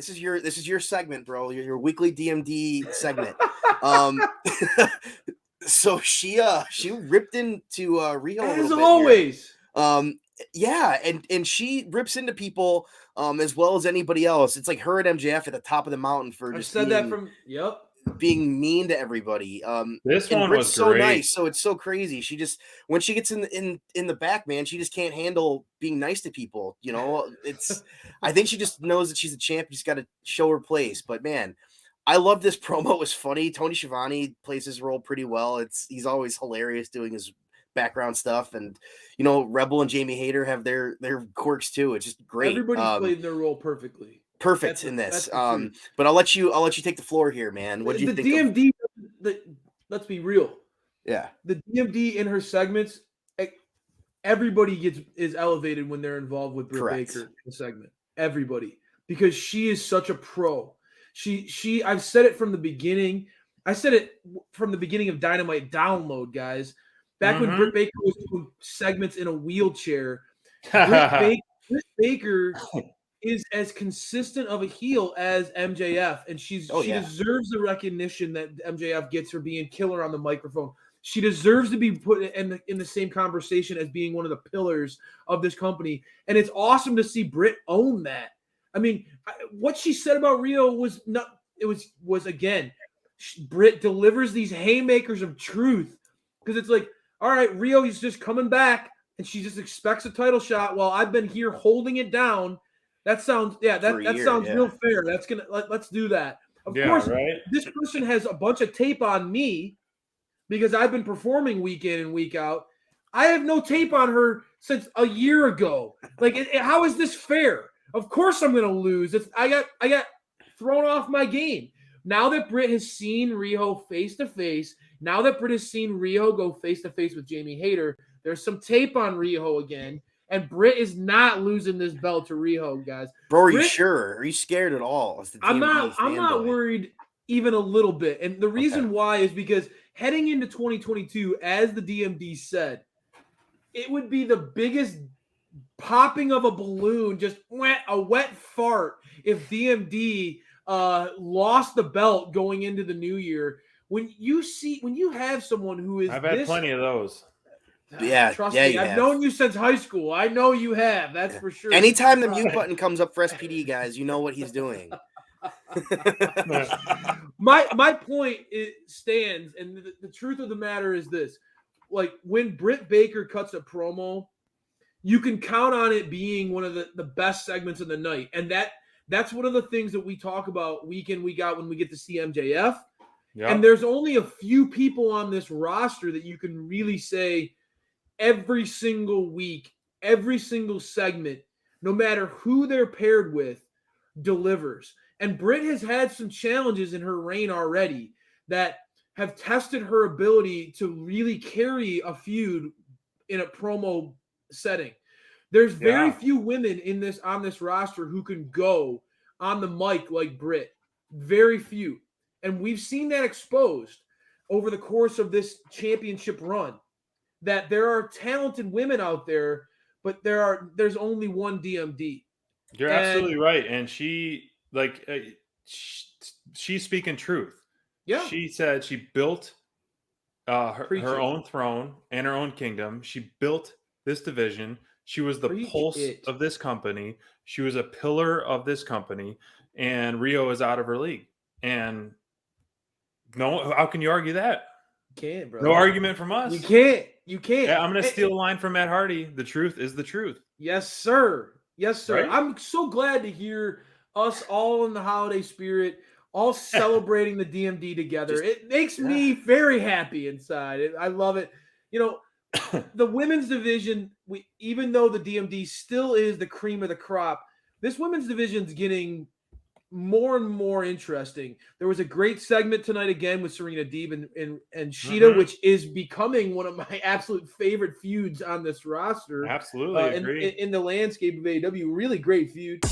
This is your segment, bro. Your weekly DMD segment. So she ripped into Riho a As little bit always. here. Yeah, and she rips into people as well as anybody else. It's like her and MJF at the top of the mountain for I've just said that from being mean to everybody. This and one Britt's was so great. nice, so it's so crazy. She just when she gets in the back, man, she just can't handle being nice to people. You know, I think she just knows that she's a champ. You just got to show her place. But man, I love this promo. It was funny. Tony Schiavone plays his role pretty well. He's always hilarious doing his background stuff, and Rebel and Jamie Hayter have their quirks too. It's just great. Everybody's played their role perfectly. Perfect in this. But I'll let you take the floor here, man. What do you think? The DMD, let's be real. Yeah. The DMD in her segments, everybody is elevated when they're involved with Britt Baker in the segment. Everybody, because she is such a pro. I've said it from the beginning. I said it from the beginning of Dynamite Download, guys. Back when Britt Baker was doing segments in a wheelchair, Britt Baker is as consistent of a heel as MJF, and she deserves the recognition that MJF gets for being killer on the microphone. She deserves to be put in the same conversation as being one of the pillars of this company, and it's awesome to see Britt own that. I mean, what she said about Riho was not. It was again, Britt delivers these haymakers of truth because it's like, all right, Riho is just coming back, and she just expects a title shot while I've been here holding it down. That sounds real fair. Let's do that. Of course, this person has a bunch of tape on me because I've been performing week in and week out. I have no tape on her since a year ago. Like, how is this fair? Of course I'm going to lose. I got thrown off my game. Now that Britt has seen Riho face to face, now that Britt has seen Riho go face to face with Jamie Hayter, there's some tape on Riho again. And Britt is not losing this belt to Riho, guys. Bro, are you sure? Are you scared at all? I'm not worried even a little bit. And the reason why is because heading into 2022, as the DMD said, it would be the biggest popping of a balloon, just a wet fart, if DMD lost the belt going into the new year. When you have someone who is I've had plenty of those. Yeah, trust me. I've known you since high school. I know you have. That's for sure. Anytime the mute button comes up for SPD, guys, you know what he's doing. My point stands, and the truth of the matter is this: like when Britt Baker cuts a promo, you can count on it being one of the best segments of the night, and that's one of the things that we talk about week in, week out when we get to see MJF. Yep. And there's only a few people on this roster that you can really say every single week, every single segment, no matter who they're paired with, delivers. And Britt has had some challenges in her reign already that have tested her ability to really carry a feud in a promo setting. There's very few women on this roster who can go on the mic like Britt. Very few. And we've seen that exposed over the course of this championship run, that there are talented women out there, but there's only one DMD. You're absolutely right. And she's speaking truth. Yeah. She said she built her own throne and her own kingdom. She built this division. She was the pulse of this company. She was a pillar of this company. And Riho is out of her league. And no, how can you argue that? You can't, bro. No argument from us. You can't. Yeah, I'm going to steal a line from Matt Hardy. The truth is the truth. Yes, sir. Yes, sir. Right? I'm so glad to hear us all in the holiday spirit, all celebrating the DMD together. It makes me very happy inside. I love it. You know, the women's division, even though the DMD still is the cream of the crop, this women's division's getting more and more interesting. There was a great segment tonight again with Serena Deeb and Sheeta, which is becoming one of my absolute favorite feuds on this roster. Absolutely, agree. In the landscape of AEW, really great feud.